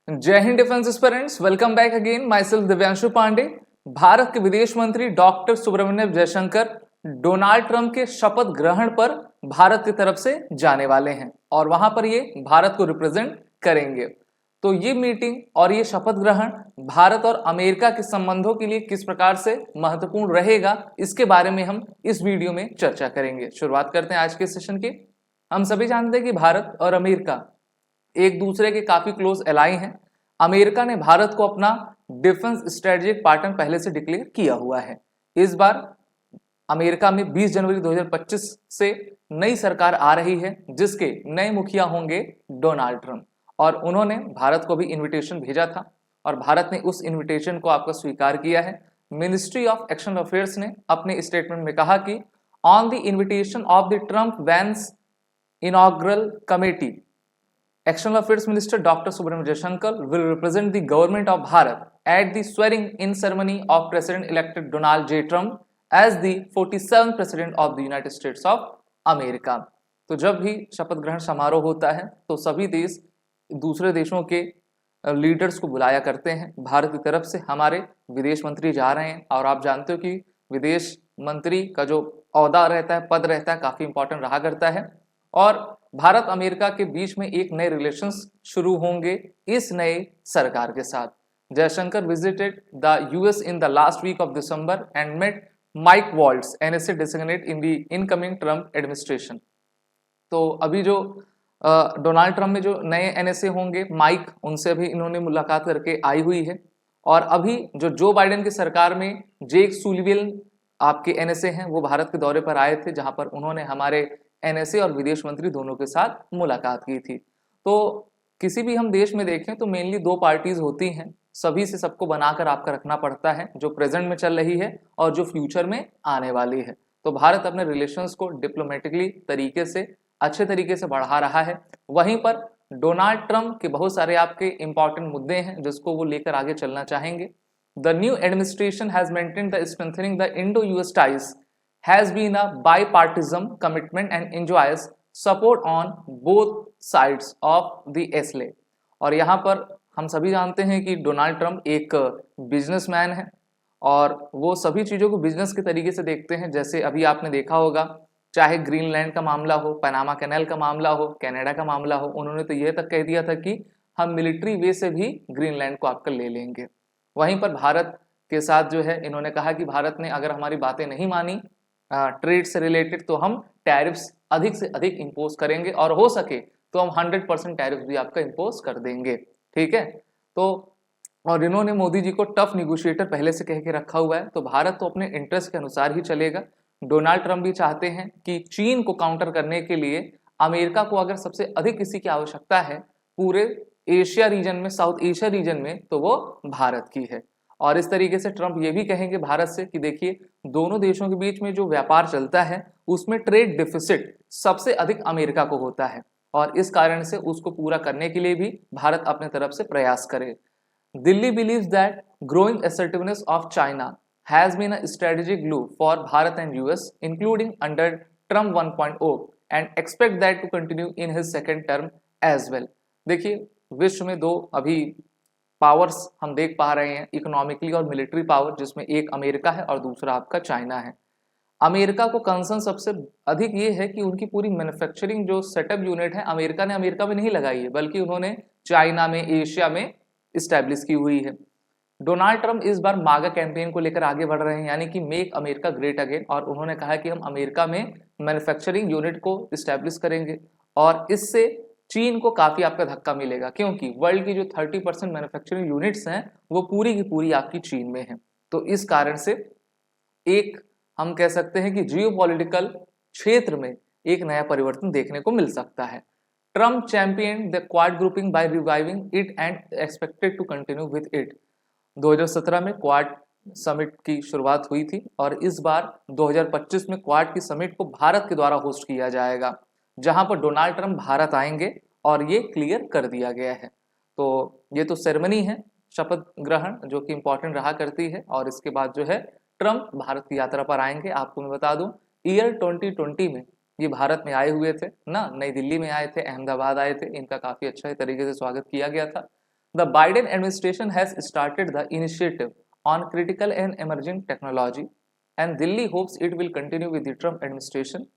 जय हिंद defence aspirants, welcome back again. Myself Divyanshu Pandey. Bharat के विदेश मंत्री doctor Subrahmanyam Jaishankar Donald Trump के शपथ ग्रहण पर भारत की तरफ से जाने वाले हैं और वहां पर ये भारत को रिप्रेजेंट करेंगे। तो ये मीटिंग और ये शपथ ग्रहण भारत और अमेरिका के संबंधों के लिए किस प्रकार से महत्वपूर्ण रहेगा, इसके बारे में हम इस वीडियो में चर्चा करेंगे। शुरुआत करते हैं आज के सेशन की। हम सभी जानते हैं कि भारत और अमेरिका एक दूसरे के काफी क्लोज एलाई हैं। अमेरिका ने भारत को अपना डिफेंस स्ट्रेटेजिक पार्टनर पहले से डिक्लेयर किया हुआ है। इस बार अमेरिका में 20 जनवरी 2025 से नई सरकार आ रही है, जिसके नए मुखिया होंगे डोनाल्ड ट्रंप, और उन्होंने भारत को भी इनविटेशन भेजा था और भारत ने उस इनविटेशन को आपका स्वीकार किया है। मिनिस्ट्री ऑफ एक्सटर्नल अफेयर्स ने अपने स्टेटमेंट में कहा कि on the invitation of the Trump Vance inaugural committee, External Affairs Minister Dr. Subramaniam Jaishankar will represent the government of Bharat at the swearing-in ceremony of President-elect Donald J. Trump as the 47th President of the United States of America। तो जब भी शपथ ग्रहण समारोह होता है तो सभी देश दूसरे देशों के लीडर्स को बुलाया करते हैं। भारत की तरफ से हमारे विदेश मंत्री जा रहे हैं और आप जानते हो कि विदेश मंत्री का जो ओहदा रहता है, पद रहता है, काफी इंपॉर्टेंट रहा करता है। और भारत अमेरिका के बीच में एक नए रिलेशंस शुरू होंगे इस नए सरकार के साथ। Jaishankar visited the US in the last week of December and met Mike Waltz, NSA designate in the incoming Trump administration. तो अभी जो डोनाल्ड ट्रंप में जो नए एनएसए होंगे माइक, उनसे भी इन्होंने मुलाकात करके आई हुई है। और अभी जो बाइडेन की सरकार में जेक सुलिवेन आपके एनएसए हैं, वो भारत के दौरे पर आए थे, जहां पर उन्होंने हमारे एनएसए और विदेश मंत्री दोनों के साथ मुलाकात की थी। तो किसी भी हम देश में देखें तो मेनली दो पार्टीज होती हैं, सभी से सबको बनाकर आपका रखना पड़ता है, जो प्रेजेंट में चल रही है और जो फ्यूचर में आने वाली है। तो भारत अपने रिलेशंस को डिप्लोमेटिकली तरीके से, अच्छे तरीके से बढ़ा रहा है। वहीं पर डोनाल्ड ट्रंप के बहुत सारे आपके इंपॉर्टेंट मुद्दे हैं जिसको वो लेकर आगे चलना चाहेंगे। The new administration has maintained the strengthening the Indo-US ties has been a bipartisan commitment and enjoys support on both sides of the SLA। और यहाँ पर हम सभी जानते हैं कि डोनाल्ड ट्रंप एक बिजनेसमैन है और वो सभी चीज़ों को बिजनेस के तरीके से देखते हैं। जैसे अभी आपने देखा होगा, चाहे ग्रीनलैंड का मामला हो, पनामा कैनाल का मामला हो, कनाडा का मामला हो, उन्होंने तो यह तक कह दिया था कि हम मिलिट्री वे से भी ग्रीनलैंड को आपका ले लेंगे। वहीं पर भारत के साथ जो है, इन्होंने कहा कि भारत ने अगर हमारी बातें नहीं मानी ट्रेड से रिलेटेड, तो हम टैरिफ्स अधिक से अधिक इंपोज करेंगे और हो सके तो हम 100% टैरिफ भी आपका इंपोज कर देंगे। ठीक है। तो और इन्होंने मोदी जी को टफ निगोशिएटर पहले से कह के रखा हुआ है। तो भारत तो अपने इंटरेस्ट के अनुसार ही चलेगा। डोनाल्ड ट्रंप भी चाहते हैं कि चीन को काउंटर करने के लिए अमेरिका को अगर सबसे अधिक किसी की आवश्यकता है पूरे एशिया रीजन में, साउथ एशिया रीजन में, तो वो भारत की है। और इस तरीके से ट्रंप ये भी कहेंगे भारत से कि देखिए, दोनों देशों के बीच में जो व्यापार चलता है उसमें ट्रेड डिफिसिट सबसे अधिक अमेरिका को होता है और इस कारण से उसको पूरा करने के लिए भी भारत अपने तरफ से प्रयास करे। Delhi believes that growing assertiveness of China has been a strategic glue for Bharat and US, including under Trump 1.0, and expect that to continue in his second term as well। देखिए, विश्व में दो अभी पावर्स हम देख पा रहे हैं, इकोनॉमिकली और मिलिट्री पावर, जिसमें एक अमेरिका है और दूसरा आपका चाइना है। अमेरिका को कंसर्न सबसे अधिक ये है कि उनकी पूरी मैन्युफैक्चरिंग जो सेटअप यूनिट है अमेरिका ने अमेरिका में नहीं लगाई है, बल्कि उन्होंने चाइना में, एशिया में इस्टेब्लिश की हुई है। डोनाल्ड ट्रंप इस बार मागा कैंपेन को लेकर आगे बढ़ रहे हैं, यानी कि मेक अमेरिका ग्रेट अगेन, और उन्होंने कहा कि हम अमेरिका में मैन्युफैक्चरिंग यूनिट को इस्टेब्लिश करेंगे और इससे चीन को काफी आपका धक्का मिलेगा, क्योंकि वर्ल्ड की जो 30% मैन्युफैक्चरिंग यूनिट्स हैं वो पूरी की पूरी आपकी चीन में है। तो इस कारण से एक हम कह सकते हैं कि जियोपॉलिटिकल क्षेत्र में एक नया परिवर्तन देखने को मिल सकता है। Trump champion the Quad grouping by reviving it and expected to continue with it. 2017 में क्वाड समिट की शुरुआत हुई थी और इस बार 2025 में क्वाड की समिट को भारत के द्वारा होस्ट किया जाएगा, जहां पर डोनाल्ड ट्रंप भारत आएंगे और ये क्लियर कर दिया गया है। तो ये तो सेरेमनी है, शपथ ग्रहण, जो कि इंपॉर्टेंट रहा करती है, और इसके बाद जो है ट्रंप भारत की यात्रा पर आएंगे। आपको मैं बता दूं, ईयर 2020 में ये भारत में आए हुए थे ना, नई दिल्ली में आए थे, अहमदाबाद आए थे, इनका काफी अच्छा तरीके से स्वागत किया गया था। The Biden administration has started the initiative on critical and emerging technology, and Delhi hopes it will continue with the Trump administration,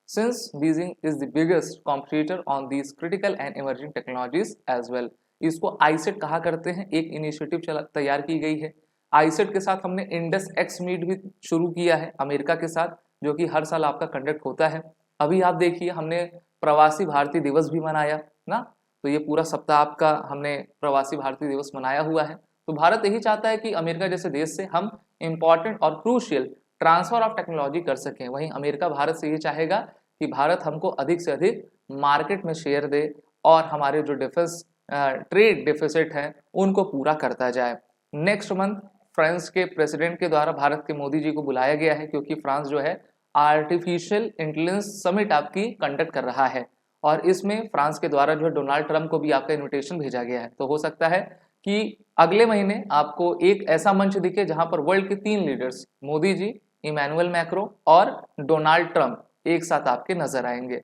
since Beijing is the biggest competitor on these critical and emerging technologies as well. इसको आईसेट कहा करते हैं। एक initiative तैयार की गई है। आईसेट के साथ हमने इंडस एक्स मीट भी शुरू किया है अमेरिका के साथ, जो कि हर साल आपका कंडक्ट होता है। अभी आप देखिए हमने प्रवासी भारतीय दिवस भी मनाया ना, तो ये पूरा सप्ताह आपका हमने प्रवासी भारतीय दिवस मनाया हुआ है। तो भारत यही चाहता है कि अमेरिका जैसे देश से हम इम्पॉर्टेंट और क्रूशियल ट्रांसफर ऑफ टेक्नोलॉजी कर सकें। वहीं अमेरिका भारत से ये चाहेगा कि भारत हमको अधिक से अधिक मार्केट में शेयर दे और हमारे जो डिफेंस ट्रेड डेफिसिट है उनको पूरा करता जाए। नेक्स्ट मंथ फ्रांस के प्रेसिडेंट के द्वारा भारत के मोदी जी को बुलाया गया है, क्योंकि फ्रांस जो है आर्टिफिशियल इंटेलिजेंस समिट आपकी कंडक्ट कर रहा है और इसमें फ्रांस के द्वारा जो है डोनाल्ड ट्रंप को भी आपका इन्विटेशन भेजा गया है। तो हो सकता है कि अगले महीने आपको एक ऐसा मंच दिखे जहां पर वर्ल्ड के 3 leaders Modi ji, Emmanuel Macron और डोनाल्ड ट्रंप एक साथ आपके नजर आएंगे।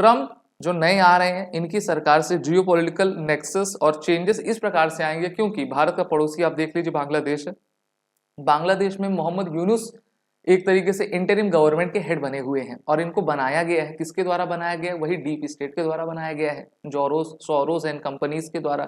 ट्रंप जो नए आ रहे हैं इनकी सरकार से जियोपॉलिटिकल नेक्सस और चेंजेस इस प्रकार से आएंगे, क्योंकि भारत का पड़ोसी आप देख लीजिए बांग्लादेश है। बांग्लादेश में मोहम्मद यूनुस एक तरीके से इंटरिम गवर्नमेंट के हेड बने हुए हैं और इनको बनाया गया है, किसके द्वारा बनाया गया है? वही डीप स्टेट के द्वारा बनाया गया है, सोरोस एंड कंपनीज के द्वारा।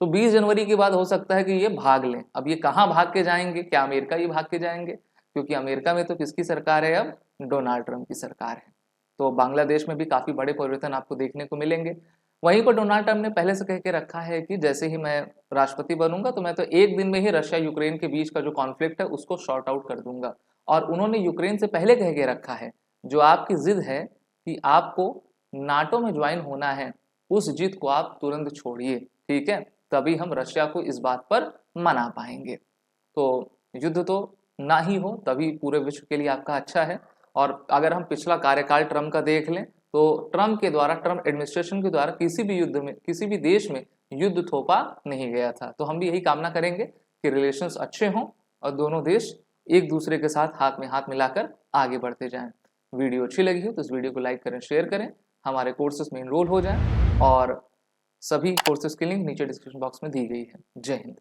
तो 20 जनवरी के बाद हो सकता है कि ये भाग लें। अब ये कहाँ भाग के जाएंगे? क्या अमेरिका ये भाग के जाएंगे? क्योंकि अमेरिका में तो किसकी सरकार है अब? डोनाल्ड ट्रंप की सरकार है। तो बांग्लादेश में भी काफी बड़े परिवर्तन आपको देखने को मिलेंगे। वहीं पर डोनाल्ड ट्रंप ने पहले से कह के रखा है कि जैसे ही मैं राष्ट्रपति बनूंगा तो मैं तो एक दिन में ही रशिया यूक्रेन के बीच का जो कॉन्फ्लिक्ट है उसको शॉर्ट आउट कर दूंगा। और उन्होंने यूक्रेन से पहले कह के रखा है जो आपकी जिद है कि आपको नाटो में ज्वाइन होना है, उस जिद को आप तुरंत छोड़िए, ठीक है? तभी हम रशिया को इस बात पर मना पाएंगे। तो युद्ध तो ना ही हो तभी पूरे विश्व के लिए आपका अच्छा है। और अगर हम पिछला कार्यकाल ट्रंप का देख लें तो ट्रंप एडमिनिस्ट्रेशन के द्वारा किसी भी युद्ध में, किसी भी देश में युद्ध थोपा नहीं गया था। तो हम भी यही कामना करेंगे कि रिलेशंस अच्छे हों और दोनों देश एक दूसरे के साथ हाथ में हाथ मिलाकर आगे बढ़ते जाएं। वीडियो अच्छी लगी हो तो इस वीडियो को लाइक करें, शेयर करें, हमारे कोर्सेज में इनरोल हो जाएं और सभी कोर्सेज की लिंक नीचे डिस्क्रिप्शन बॉक्स में दी गई है। जय हिंद।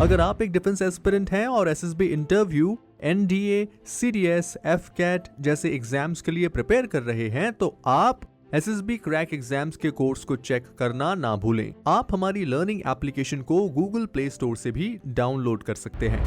अगर आप एक डिफेंस एस्पिरेंट हैं और SSB interview, NDA, CDS, AFCAT जैसे एग्जाम्स के लिए प्रिपेयर कर रहे हैं तो आप एसएसबी क्रैक एग्जाम्स के कोर्स को चेक करना ना भूलें। आप हमारी लर्निंग एप्लीकेशन को गूगल प्ले स्टोर से भी डाउनलोड कर सकते हैं।